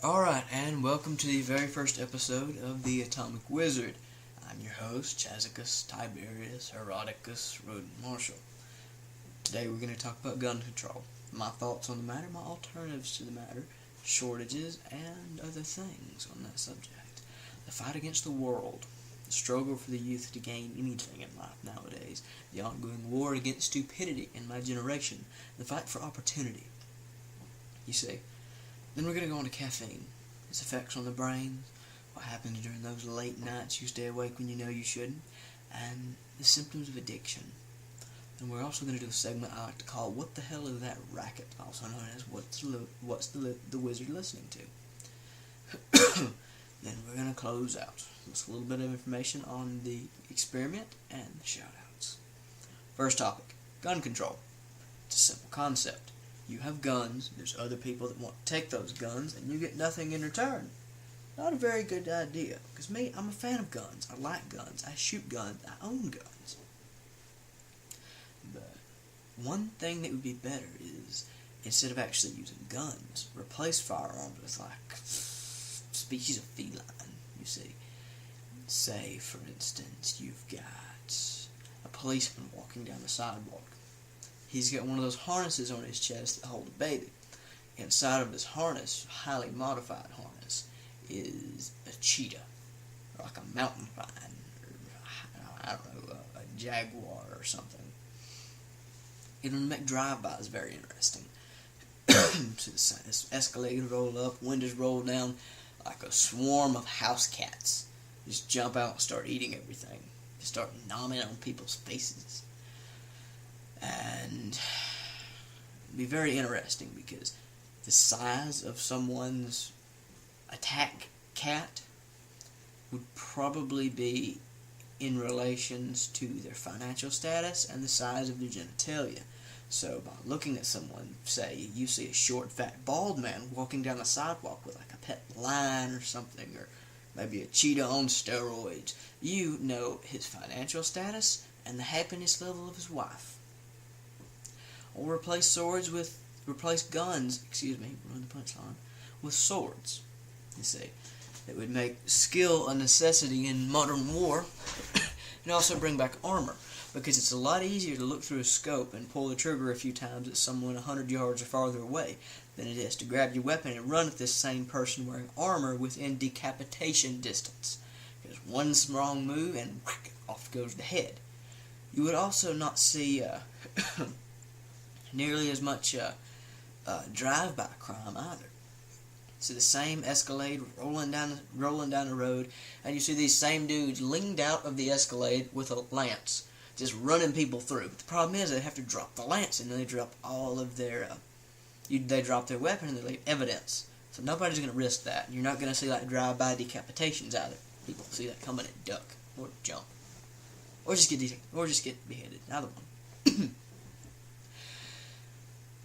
Alright, and welcome to the very first episode of The Atomic Wizard. I'm your host, Chazicus Tiberius Herodicus Rodent Marshall. Today we're going to talk about gun control, my thoughts on the matter, my alternatives to the matter, shortages, and other things on that subject. The fight against the world, the struggle for the youth to gain anything in life nowadays, the ongoing war against stupidity in my generation, the fight for opportunity. You see. Then we're going to go on to caffeine, its effects on the brain, what happens during those late nights you stay awake when you know you shouldn't, and the symptoms of addiction. And we're also going to do a segment I like to call What the Hell is That Racket, also known as What's the Wizard Listening To? Then we're going to close out with a little bit of information on the experiment and the shoutouts. First topic, gun control. It's a simple concept. You have guns, there's other people that want to take those guns, and you get nothing in return. Not a very good idea, because me, I'm a fan of guns. I like guns, I shoot guns, I own guns. But one thing that would be better is, instead of actually using guns, replace firearms with, like, species of feline, you see. Say, for instance, you've got a policeman walking down the sidewalk. He's got one of those harnesses on his chest that hold a baby. Inside of his harness, highly modified harness, is a cheetah, or like a mountain lion, or I don't know, a jaguar or something. It'll make drive-bys very interesting. So this Escalade roll up, windows roll down, like a swarm of house cats. Just jump out and start eating everything. Just start nomming on people's faces. And it'd be very interesting because the size of someone's attack cat would probably be in relations to their financial status and the size of their genitalia. So by looking at someone, say you see a short, fat, bald man walking down the sidewalk with like a pet lion or something, or maybe a cheetah on steroids, you know his financial status and the happiness level of his wife. Or replace guns, run the punchline, with swords, you see. It would make skill a necessity in modern war, and also bring back armor, because it's a lot easier to look through a scope and pull the trigger a few times at someone 100 yards or farther away than it is to grab your weapon and run at this same person wearing armor within decapitation distance. Because one wrong move and whack, off goes the head. You would also not see nearly as much drive-by crime either. See the same Escalade rolling down the road, and you see these same dudes leaned out of the Escalade with a lance, just running people through. But the problem is they have to drop the lance, and then they drop all of their, they drop their weapon and they leave evidence. So nobody's going to risk that. You're not going to see like drive-by decapitations either. People see that coming and duck or jump, or just get beheaded. Either one.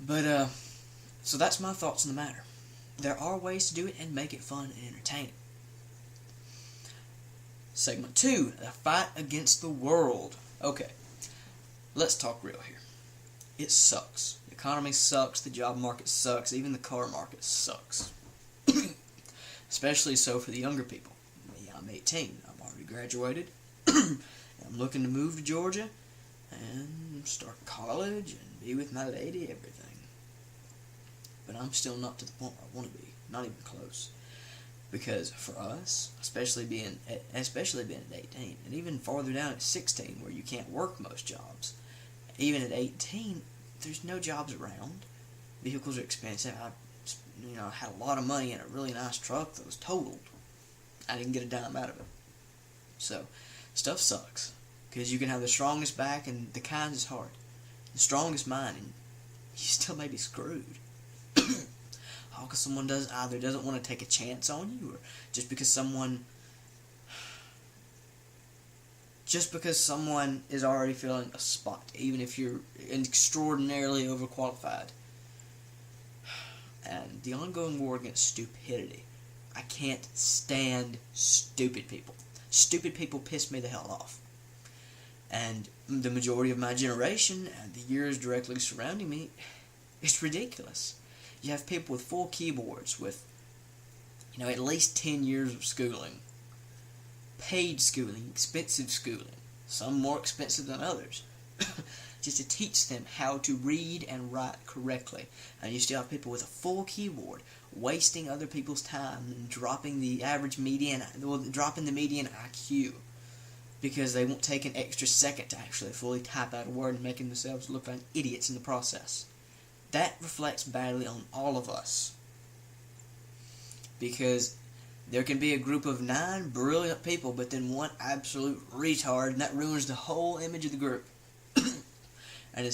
But, so that's my thoughts on the matter. There are ways to do it and make it fun and entertaining. Segment 2, the fight against the world. Okay, let's talk real here. It sucks. The economy sucks, the job market sucks, even the car market sucks. Especially so for the younger people. Me, I'm 18, I'm already graduated. I'm looking to move to Georgia and start college and be with my lady, everything. But I'm still not to the point where I want to be, not even close. Because for us, especially being at 18, and even farther down at 16, where you can't work most jobs, even at 18, there's no jobs around. Vehicles are expensive. I had a lot of money in a really nice truck that was totaled. I didn't get a dime out of it. So, stuff sucks. Because you can have the strongest back, and the kindest heart, the strongest mind, and you still may be screwed. All because someone either doesn't want to take a chance on you, or just because someone is already filling a spot, even if you're extraordinarily overqualified. And the ongoing war against stupidity. I can't stand stupid people. Stupid people piss me the hell off. And the majority of my generation, and the years directly surrounding me, it's ridiculous. You have people with full keyboards, with at least 10 years of schooling. Paid schooling, expensive schooling, some more expensive than others, just to teach them how to read and write correctly. And you still have people with a full keyboard wasting other people's time and dropping the median IQ because they won't take an extra second to actually fully type out a word and making themselves look like idiots in the process. That reflects badly on all of us, because there can be a group of 9 brilliant people, but then one absolute retard, and that ruins the whole image of the group. And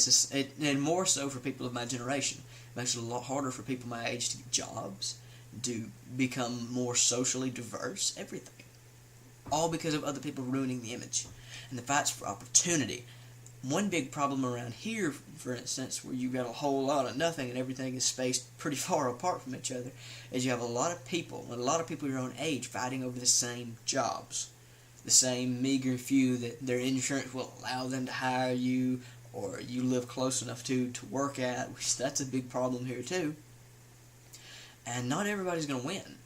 and more so for people of my generation. It makes it a lot harder for people my age to get jobs, to become more socially diverse, everything. All because of other people ruining the image. And the fights for opportunity. One big problem around here, for instance, where you've got a whole lot of nothing and everything is spaced pretty far apart from each other, is you have a lot of people your own age, fighting over the same jobs. The same meager few that their insurance will allow them to hire you, or you live close enough to work at, which that's a big problem here too. And not everybody's going to win.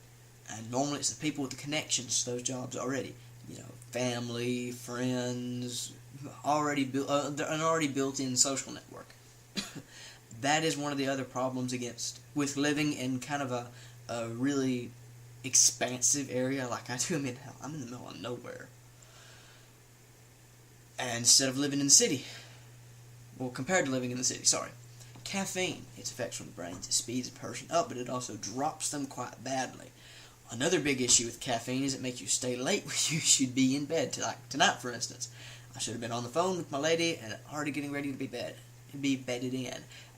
And normally it's the people with the connections to those jobs already. Family, friends, an already built-in social network. That is one of the other problems with living in kind of a really expansive area like I do. I'm in the middle of nowhere. And instead of living in the city, well, compared to living in the city, sorry. Caffeine, its effects on the brain, it speeds a person up, but it also drops them quite badly. Another big issue with caffeine is it makes you stay late when you should be in bed. Like tonight, for instance. I should have been on the phone with my lady and already getting ready to be bedded in.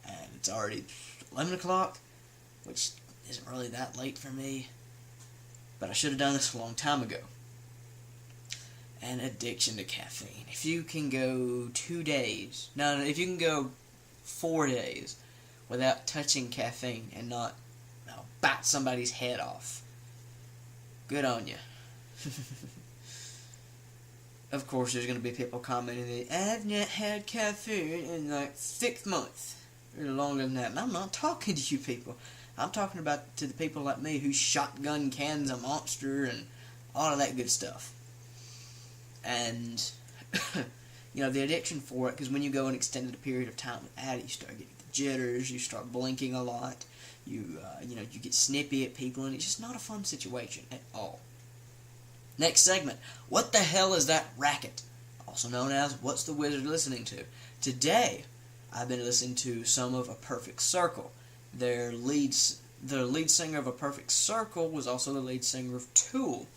And it's already 11 o'clock, which isn't really that late for me. But I should have done this a long time ago. And addiction to caffeine. If you can go 2 days, if you can go 4 days without touching caffeine and not bite somebody's head off, good on you. Of course, there's going to be people commenting that I've not had caffeine in like 6 months or longer than that. And I'm not talking to you people. I'm talking to the people like me who shotgun cans of Monster and all of that good stuff. And the addiction for it, because when you go an extended period of time at it, you start getting the jitters, you start blinking a lot, you get snippy at people, and it's just not a fun situation at all. Next segment, what the hell is that racket? Also known as, what's the wizard listening to? Today, I've been listening to some of A Perfect Circle. The lead singer of A Perfect Circle was also the lead singer of Tool,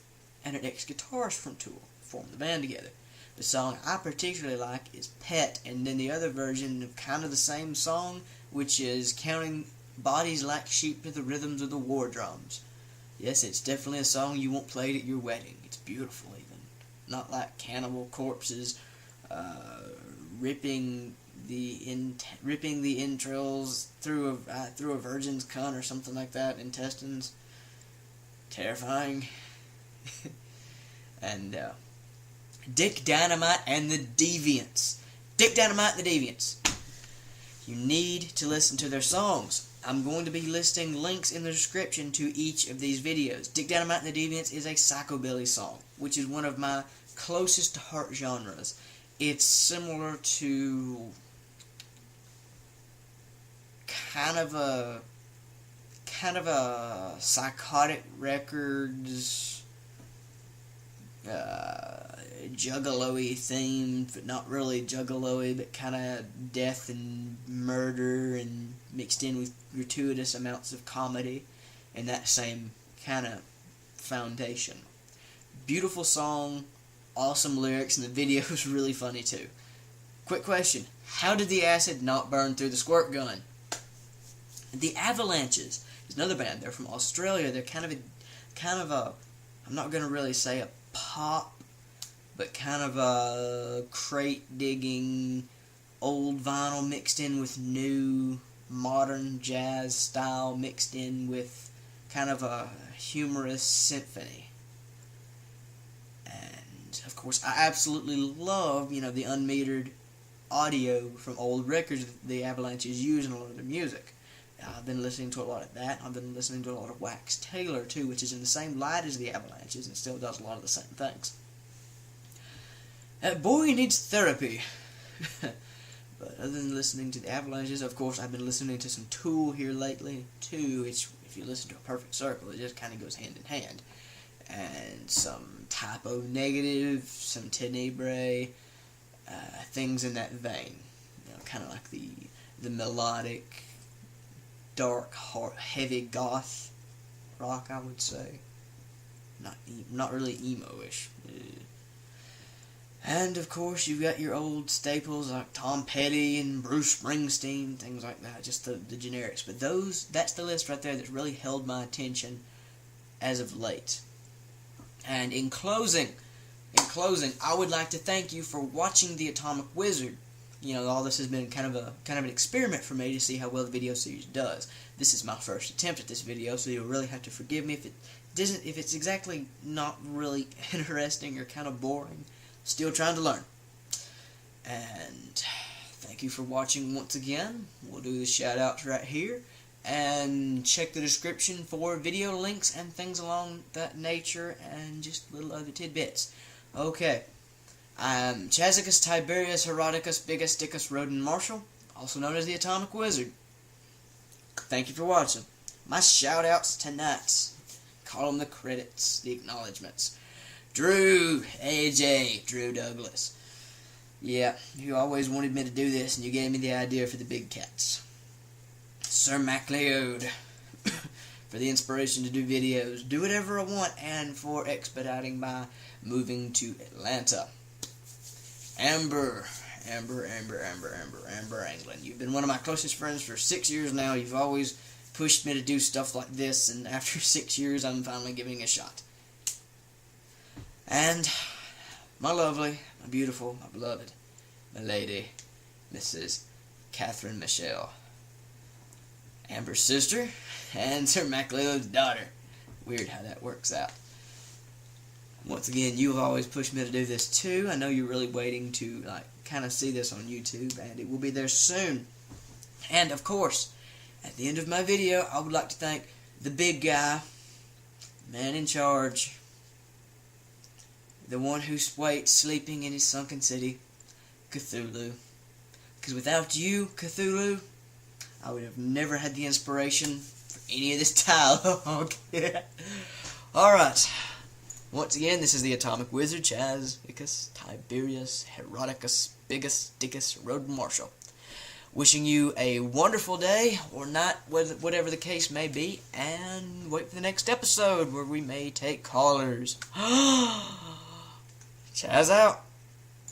and an ex-guitarist from Tool formed the band together. The song I particularly like is Pet, and then the other version of kind of the same song, which is Counting Bodies Like Sheep to the Rhythms of the War Drums. Yes, it's definitely a song you won't play at your wedding. It's beautiful, even. Not like Cannibal Corpses ripping the entrails through a virgin's cunt or something like that, intestines. Terrifying. And Dick Dynamite and the Deviants. Dick Dynamite and the Deviants. You need to listen to their songs. I'm going to be listing links in the description to each of these videos. Dick Dynamite and the Deviants is a psychobilly song, which is one of my closest to heart genres. It's similar to kind of a Psychotic Records juggalo-y themed, but not really juggalo-y, but kind of death and murder and mixed in with gratuitous amounts of comedy and that same kind of foundation. Beautiful song, awesome lyrics, and the video is really funny too. Quick question, how did the acid not burn through the squirt gun? The Avalanches is another band. They're from Australia. They're kind of a I'm not going to really say a pop, but kind of a crate-digging, old vinyl mixed in with new, modern jazz style mixed in with kind of a humorous symphony. And, of course, I absolutely love, the unmetered audio from old records that the Avalanches use in a lot of their music. I've been listening to a lot of that. I've been listening to a lot of Wax Taylor, too, which is in the same light as the Avalanches and still does a lot of the same things. That boy needs therapy. But other than listening to the Avalanches, of course, I've been listening to some Tool here lately, too. Which, if you listen to A Perfect Circle, it just kind of goes hand in hand. And some Typo Negative, some Tenebrae, things in that vein. You know, kind of like the melodic, dark, heavy goth rock, I would say. Not really emo-ish. And, of course, you've got your old staples like Tom Petty and Bruce Springsteen, things like that, just the generics. But that's the list right there that's really held my attention as of late. And in closing, I would like to thank you for watching The Atomic Wizard. You know, all this has been kind of an experiment for me to see how well the video series does. This is my first attempt at this video, so you'll really have to forgive me if it's exactly not really interesting or kind of boring. Still trying to learn. And thank you for watching once again. We'll do the shout-outs right here. And check the description for video links and things along that nature and just little other tidbits. Okay. I'm Chazicus Tiberius Herodicus Bigus Dickus Rodin Marshall, also known as the Atomic Wizard. Thank you for watching. My shout-outs tonight. Call them the credits, the acknowledgements. Drew Douglas. Yeah, you always wanted me to do this, and you gave me the idea for the big cats. Sir MacLeod, for the inspiration to do videos, do whatever I want, and for expediting my moving to Atlanta. Amber Anglin. You've been one of my closest friends for 6 years now. You've always pushed me to do stuff like this, and after 6 years, I'm finally giving it a shot. And my lovely, my beautiful, my beloved, my lady, Mrs. Catherine Michelle, Amber's sister, and Sir MacLeod's daughter. Weird how that works out. Once again, you have always pushed me to do this too. I know you're really waiting to kind of see this on YouTube, and it will be there soon. And of course, at the end of my video, I would like to thank the big guy, man in charge, the one who's sleeping in his sunken city, Cthulhu. Because without you, Cthulhu, I would have never had the inspiration for any of this dialogue. Alright. Once again, this is the Atomic Wizard, Chazicus Tiberius Herodicus Bigus Dickus Rodin Marshall. Wishing you a wonderful day, or night, whatever the case may be, and wait for the next episode where we may take callers. Chaz out.